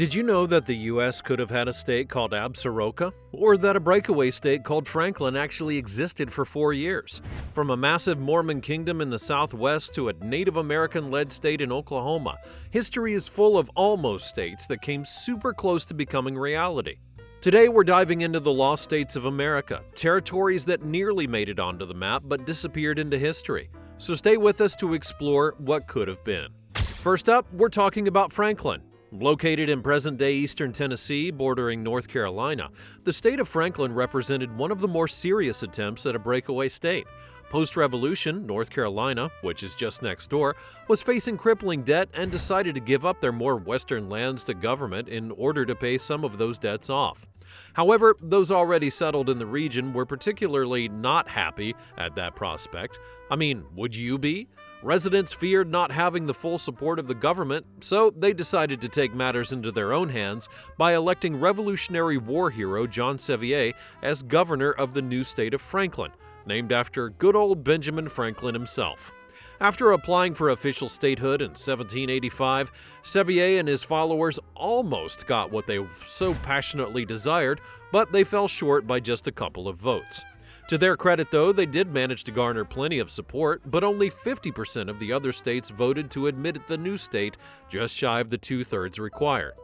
Did you know that the US could have had a state called Absaroka? Or that a breakaway state called Franklin actually existed for 4 years? From a massive Mormon kingdom in the Southwest to a Native American-led state in Oklahoma, history is full of almost states that came super close to becoming reality. Today we're diving into the lost states of America, territories that nearly made it onto the map but disappeared into history. So stay with us to explore what could have been. First up, we're talking about Franklin. Located in present-day eastern Tennessee, bordering North Carolina, the state of Franklin represented one of the more serious attempts at a breakaway state. Post-revolution, North Carolina, which is just next door, was facing crippling debt and decided to give up their more western lands to government in order to pay some of those debts off. However, those already settled in the region were particularly not happy at that prospect. I mean, would you be? Residents feared not having the full support of the government, so they decided to take matters into their own hands by electing Revolutionary War hero John Sevier as governor of the new state of Franklin, named after good old Benjamin Franklin himself. After applying for official statehood in 1785, Sevier and his followers almost got what they so passionately desired, but they fell short by just a couple of votes. To their credit, though, they did manage to garner plenty of support, but only 50% of the other states voted to admit the new state, just shy of the two-thirds required.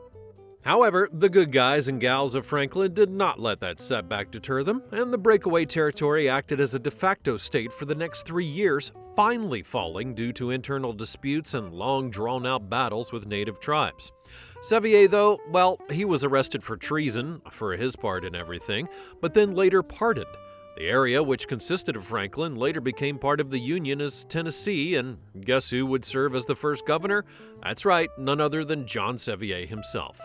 However, the good guys and gals of Franklin did not let that setback deter them, and the breakaway territory acted as a de facto state for the next 3 years, finally falling due to internal disputes and long drawn-out battles with native tribes. Sevier, though, well, he was arrested for treason, for his part in everything, but then later pardoned. The area, which consisted of Franklin, later became part of the Union as Tennessee, and guess who would serve as the first governor? That's right, none other than John Sevier himself.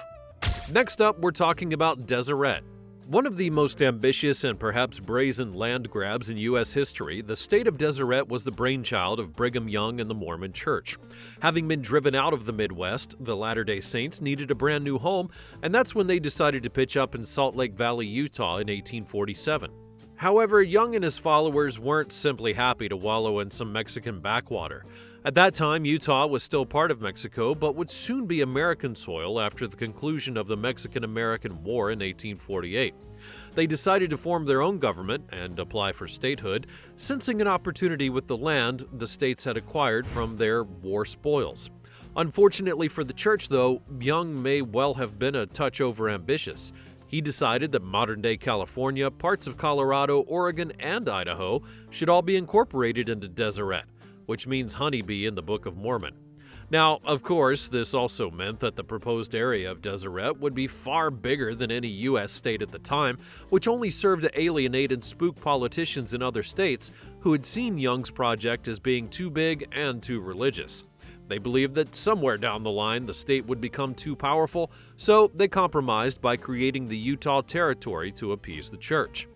Next up, we're talking about Deseret. One of the most ambitious and perhaps brazen land grabs in U.S. history, the state of Deseret was the brainchild of Brigham Young and the Mormon Church. Having been driven out of the Midwest, the Latter-day Saints needed a brand new home, and that's when they decided to pitch up in Salt Lake Valley, Utah in 1847. However, Young and his followers weren't simply happy to wallow in some Mexican backwater. At that time, Utah was still part of Mexico, but would soon be American soil after the conclusion of the Mexican-American War in 1848. They decided to form their own government and apply for statehood, sensing an opportunity with the land the states had acquired from their war spoils. Unfortunately for the church, though, Young may well have been a touch overambitious. He decided that modern-day California, parts of Colorado, Oregon, and Idaho should all be incorporated into Deseret, which means honeybee in the Book of Mormon. Now, of course, this also meant that the proposed area of Deseret would be far bigger than any U.S. state at the time, which only served to alienate and spook politicians in other states who had seen Young's project as being too big and too religious. They believed that somewhere down the line the state would become too powerful, so they compromised by creating the Utah Territory to appease the church.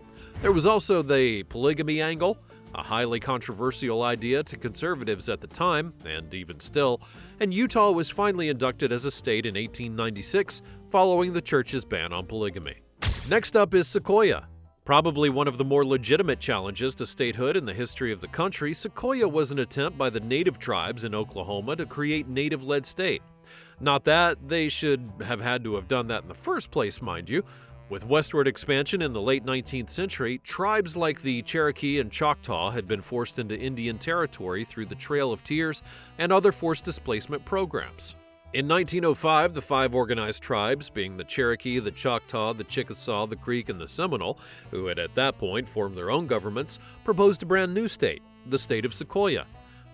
There was also the polygamy angle, a highly controversial idea to conservatives at the time, and even still, and Utah was finally inducted as a state in 1896, following the church's ban on polygamy. Next up is Sequoyah. Probably one of the more legitimate challenges to statehood in the history of the country, Sequoyah was an attempt by the native tribes in Oklahoma to create native-led state. Not that they should have had to have done that in the first place, mind you. With westward expansion in the late 19th century, tribes like the Cherokee and Choctaw had been forced into Indian territory through the Trail of Tears and other forced displacement programs. In 1905, the 5 organized tribes, being the Cherokee, the Choctaw, the Chickasaw, the Creek, and the Seminole, who had at that point formed their own governments, proposed a brand new state, the state of Sequoyah.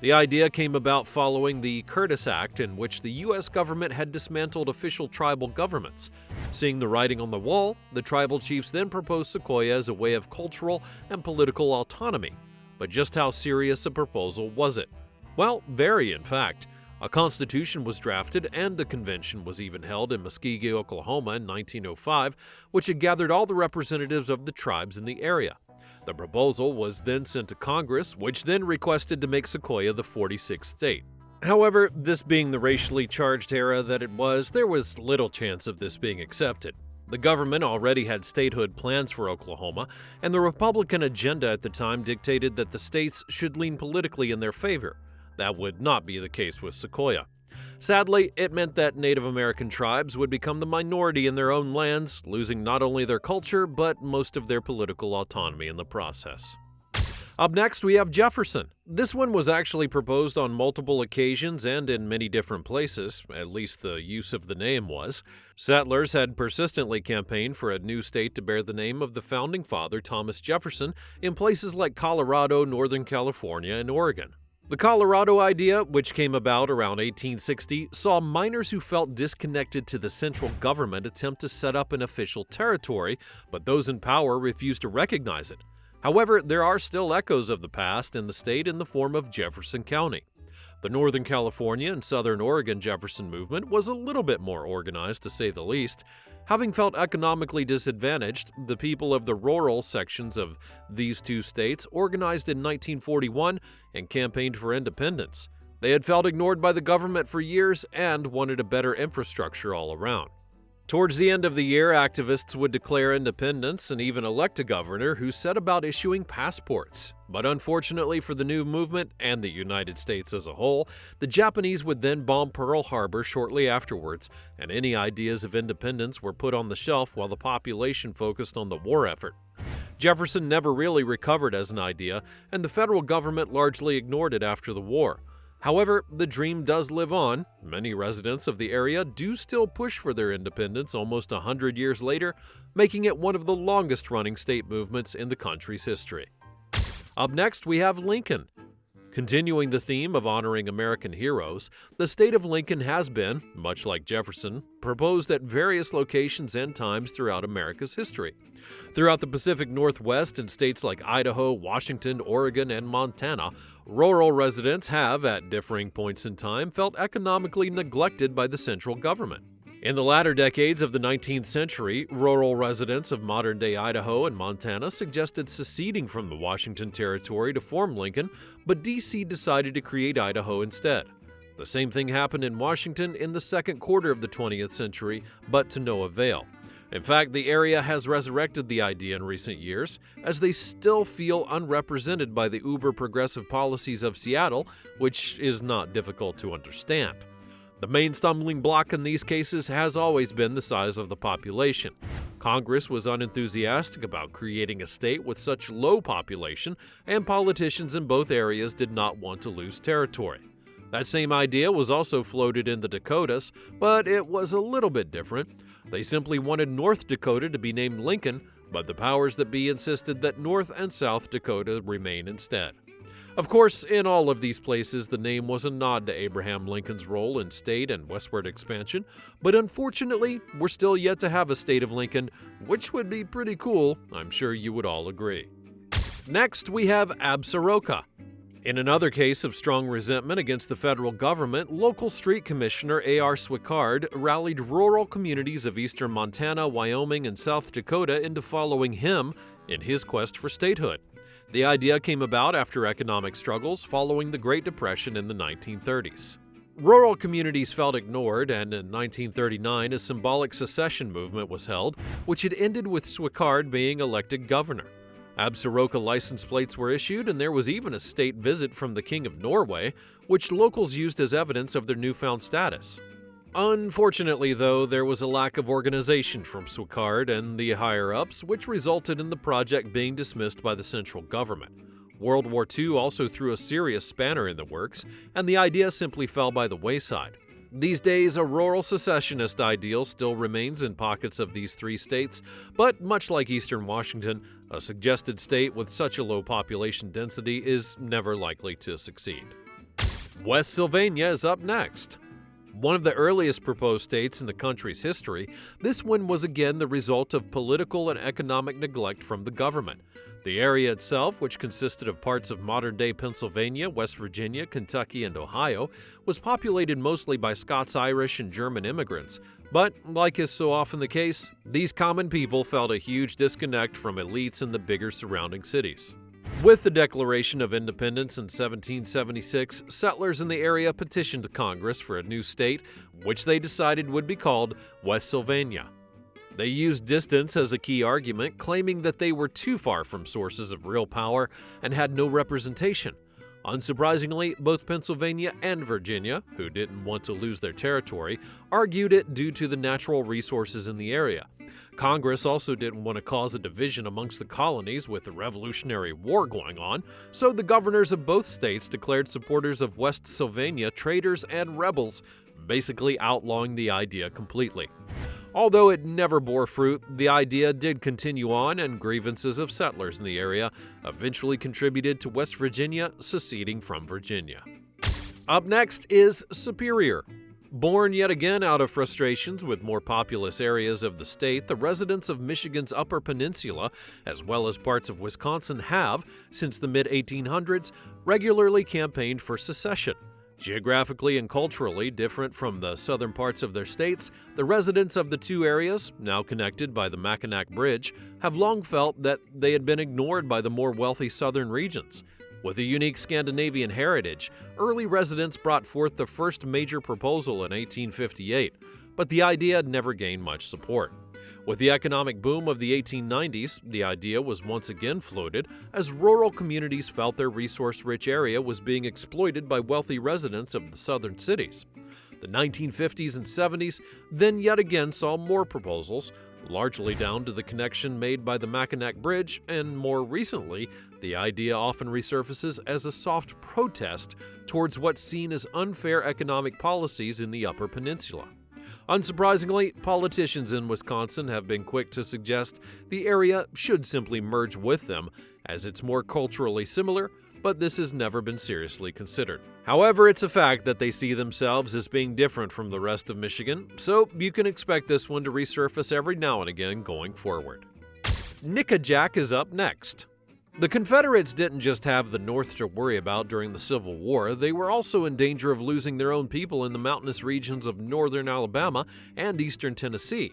The idea came about following the Curtis Act, in which the U.S. government had dismantled official tribal governments. Seeing the writing on the wall, the tribal chiefs then proposed Sequoyah as a way of cultural and political autonomy. But just how serious a proposal was it? Well, very, in fact. A constitution was drafted and a convention was even held in Muskogee, Oklahoma in 1905, which had gathered all the representatives of the tribes in the area. The proposal was then sent to Congress, which then requested to make Sequoyah the 46th state. However, this being the racially charged era that it was, there was little chance of this being accepted. The government already had statehood plans for Oklahoma, and the Republican agenda at the time dictated that the states should lean politically in their favor. That would not be the case with Sequoyah. Sadly, it meant that Native American tribes would become the minority in their own lands, losing not only their culture, but most of their political autonomy in the process. Up next, we have Jefferson. This one was actually proposed on multiple occasions and in many different places, at least the use of the name was. Settlers had persistently campaigned for a new state to bear the name of the founding father, Thomas Jefferson, in places like Colorado, Northern California, and Oregon. The Colorado idea, which came about around 1860, saw miners who felt disconnected to the central government attempt to set up an official territory, but those in power refused to recognize it. However, there are still echoes of the past in the state in the form of Jefferson County. The Northern California and Southern Oregon Jefferson movement was a little bit more organized, to say the least. Having felt economically disadvantaged, the people of the rural sections of these two states organized in 1941 and campaigned for independence. They had felt ignored by the government for years and wanted a better infrastructure all around. Towards the end of the year, activists would declare independence and even elect a governor who set about issuing passports. But unfortunately for the new movement and the United States as a whole, the Japanese would then bomb Pearl Harbor shortly afterwards, and any ideas of independence were put on the shelf while the population focused on the war effort. Jefferson never really recovered as an idea, and the federal government largely ignored it after the war. However, the dream does live on. Many residents of the area do still push for their independence almost 100 years later, making it one of the longest-running state movements in the country's history. Up next, we have Lincoln. Continuing the theme of honoring American heroes, the state of Lincoln has been, much like Jefferson, proposed at various locations and times throughout America's history. Throughout the Pacific Northwest and states like Idaho, Washington, Oregon, and Montana, rural residents have, at differing points in time, felt economically neglected by the central government. In the latter decades of the 19th century, rural residents of modern-day Idaho and Montana suggested seceding from the Washington Territory to form Lincoln, but D.C. decided to create Idaho instead. The same thing happened in Washington in the second quarter of the 20th century, but to no avail. In fact, the area has resurrected the idea in recent years, as they still feel unrepresented by the uber-progressive policies of Seattle, which is not difficult to understand. The main stumbling block in these cases has always been the size of the population. Congress was unenthusiastic about creating a state with such low population, and politicians in both areas did not want to lose territory. That same idea was also floated in the Dakotas, but it was a little bit different. They simply wanted North Dakota to be named Lincoln, but the powers that be insisted that North and South Dakota remain instead. Of course, in all of these places, the name was a nod to Abraham Lincoln's role in state and westward expansion, but unfortunately, we're still yet to have a state of Lincoln, which would be pretty cool, I'm sure you would all agree. Next, we have Absaroka. In another case of strong resentment against the federal government, local street commissioner A.R. Swickard rallied rural communities of eastern Montana, Wyoming, and South Dakota into following him in his quest for statehood. The idea came about after economic struggles following the Great Depression in the 1930s. Rural communities felt ignored, and in 1939 a symbolic secession movement was held, which had ended with Swickard being elected governor. Absaroka license plates were issued, and there was even a state visit from the King of Norway, which locals used as evidence of their newfound status. Unfortunately, though, there was a lack of organization from Swickard and the higher-ups, which resulted in the project being dismissed by the central government. World War II also threw a serious spanner in the works, and the idea simply fell by the wayside. These days, a rural secessionist ideal still remains in pockets of these three states, but much like eastern Washington, a suggested state with such a low population density is never likely to succeed. West Sylvania is up next. One of the earliest proposed states in the country's history, this one was again the result of political and economic neglect from the government. The area itself, which consisted of parts of modern-day Pennsylvania, West Virginia, Kentucky, and Ohio, was populated mostly by Scots-Irish and German immigrants. But, like is so often the case, these common people felt a huge disconnect from elites in the bigger surrounding cities. With the Declaration of Independence in 1776, settlers in the area petitioned Congress for a new state, which they decided would be called West Sylvania. They used distance as a key argument, claiming that they were too far from sources of real power and had no representation. Unsurprisingly, both Pennsylvania and Virginia, who didn't want to lose their territory, argued it due to the natural resources in the area. Congress also didn't want to cause a division amongst the colonies with the Revolutionary War going on, so the governors of both states declared supporters of West Sylvania traitors and rebels, basically outlawing the idea completely. Although it never bore fruit, the idea did continue on, and grievances of settlers in the area eventually contributed to West Virginia seceding from Virginia. Up next is Superior. Born yet again out of frustrations with more populous areas of the state, the residents of Michigan's Upper Peninsula, as well as parts of Wisconsin, have, since the mid-1800s, regularly campaigned for secession. Geographically and culturally different from the southern parts of their states, the residents of the two areas, now connected by the Mackinac Bridge, have long felt that they had been ignored by the more wealthy southern regions. With a unique Scandinavian heritage, early residents brought forth the first major proposal in 1858, but the idea had never gained much support. With the economic boom of the 1890s, the idea was once again floated as rural communities felt their resource-rich area was being exploited by wealthy residents of the southern cities. The 1950s and 70s then yet again saw more proposals, largely down to the connection made by the Mackinac Bridge, and more recently, the idea often resurfaces as a soft protest towards what's seen as unfair economic policies in the Upper Peninsula. Unsurprisingly, politicians in Wisconsin have been quick to suggest the area should simply merge with them, as it's more culturally similar, but this has never been seriously considered. However, it's a fact that they see themselves as being different from the rest of Michigan, so you can expect this one to resurface every now and again going forward. Nickajack is up next. The Confederates didn't just have the North to worry about during the Civil War, they were also in danger of losing their own people in the mountainous regions of northern Alabama and eastern Tennessee.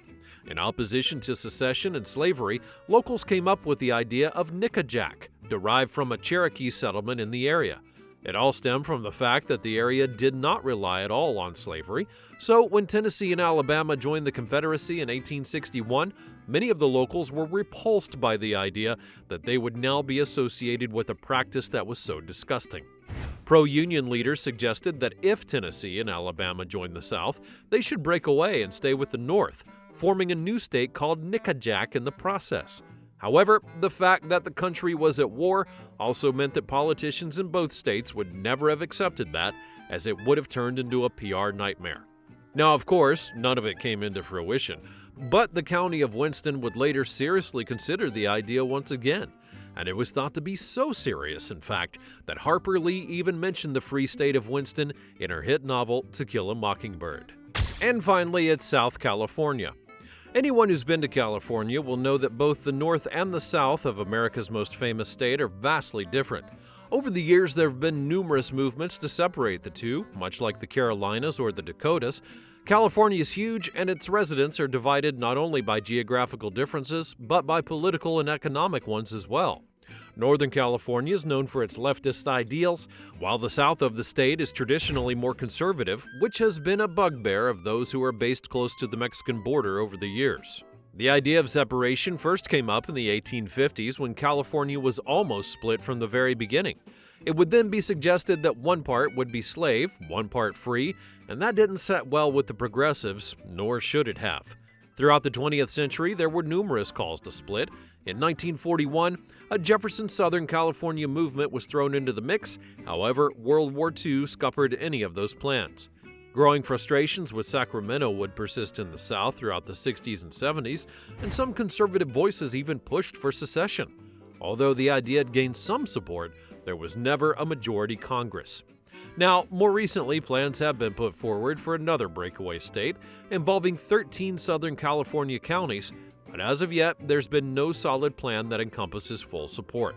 In opposition to secession and slavery, locals came up with the idea of Nickajack, derived from a Cherokee settlement in the area. It all stemmed from the fact that the area did not rely at all on slavery, so when Tennessee and Alabama joined the Confederacy in 1861, many of the locals were repulsed by the idea that they would now be associated with a practice that was so disgusting. Pro-Union leaders suggested that if Tennessee and Alabama joined the South, they should break away and stay with the North, forming a new state called Nickajack in the process. However, the fact that the country was at war also meant that politicians in both states would never have accepted that, as it would have turned into a PR nightmare. Now, of course, none of it came into fruition, but the county of Winston would later seriously consider the idea once again, and it was thought to be so serious, in fact, that Harper Lee even mentioned the Free State of Winston in her hit novel To Kill a Mockingbird. And finally, it's South California. Anyone who's been to California will know that both the North and the South of America's most famous state are vastly different. Over the years, there have been numerous movements to separate the two, much like the Carolinas or the Dakotas. California is huge, and its residents are divided not only by geographical differences, but by political and economic ones as well. Northern California is known for its leftist ideals, while the south of the state is traditionally more conservative, which has been a bugbear of those who are based close to the Mexican border over the years. The idea of separation first came up in the 1850s when California was almost split from the very beginning. It would then be suggested that one part would be slave, one part free, and that didn't set well with the progressives, nor should it have. Throughout the 20th century, there were numerous calls to split. In 1941, a Jefferson Southern California movement was thrown into the mix. However, World War II scuppered any of those plans. Growing frustrations with Sacramento would persist in the South throughout the 60s and 70s, and some conservative voices even pushed for secession. Although the idea had gained some support, there was never a majority Congress. Now, more recently, plans have been put forward for another breakaway state involving 13 Southern California counties, but as of yet, there's been no solid plan that encompasses full support.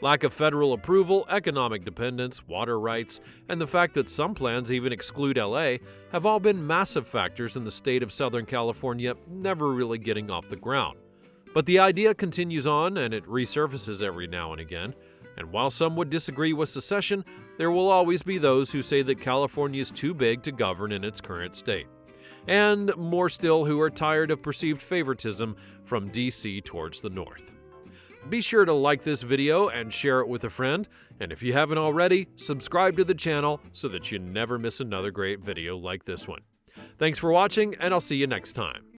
Lack of federal approval, economic dependence, water rights, and the fact that some plans even exclude LA have all been massive factors in the state of Southern California never really getting off the ground. But the idea continues on, and it resurfaces every now and again. And while some would disagree with secession, there will always be those who say that California is too big to govern in its current state. And more still who are tired of perceived favoritism from D.C. towards the north. Be sure to like this video and share it with a friend, and if you haven't already, subscribe to the channel so that you never miss another great video like this one. Thanks for watching, and I'll see you next time.